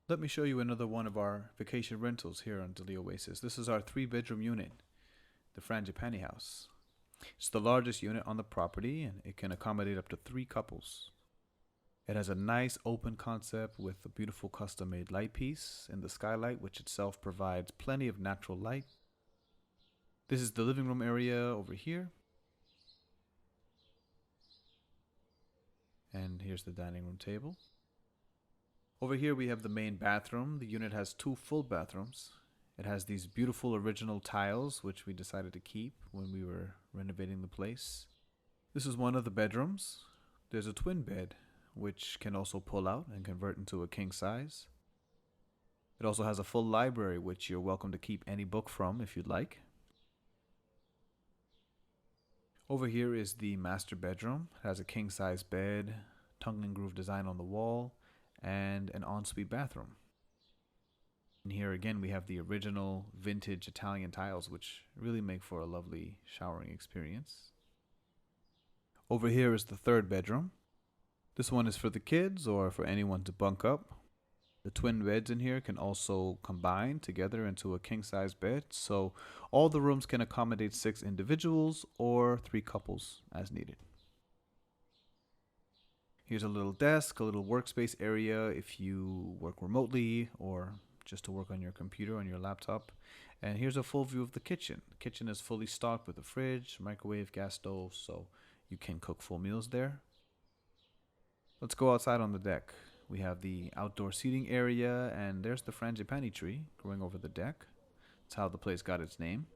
Let me show you another one of our vacation rentals here on Dili Oasis. This is our 3-bedroom unit, the Frangipani house. It's the largest unit on the property and it can accommodate up to 3 couples. It has a nice open concept with a beautiful custom made light piece in the skylight, which itself provides plenty of natural light. This is the living room area over here. And here's the dining room table. Over here we have the main bathroom. The unit has 2 full bathrooms. It has these beautiful original tiles, which we decided to keep when we were renovating the place. This is one of the bedrooms. There's a twin bed, which can also pull out and convert into a king size. It also has a full library, which you're welcome to keep any book from if you'd like. Over here is the master bedroom. It has a king size bed, tongue and groove design on the wall, and an ensuite bathroom. And here again we have the original vintage Italian tiles, which really make for a lovely showering experience. Over here is the 3rd bedroom. This one is for the kids or for anyone to bunk up. The twin beds in here can also combine together into a king size bed, so all the rooms can accommodate 6 individuals or 3 couples as needed. Here's a little desk, a little workspace area if you work remotely or just to work on your computer, on your laptop. And here's a full view of the kitchen. The kitchen is fully stocked with a fridge, microwave, gas stove, so you can cook full meals there. Let's go outside on the deck. We have the outdoor seating area, and there's the frangipani tree growing over the deck. That's how the place got its name.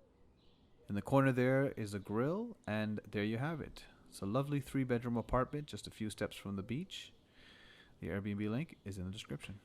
In the corner there is a grill, and there you have it. It's a lovely 3-bedroom apartment just a few steps from the beach. The Airbnb link is in the description.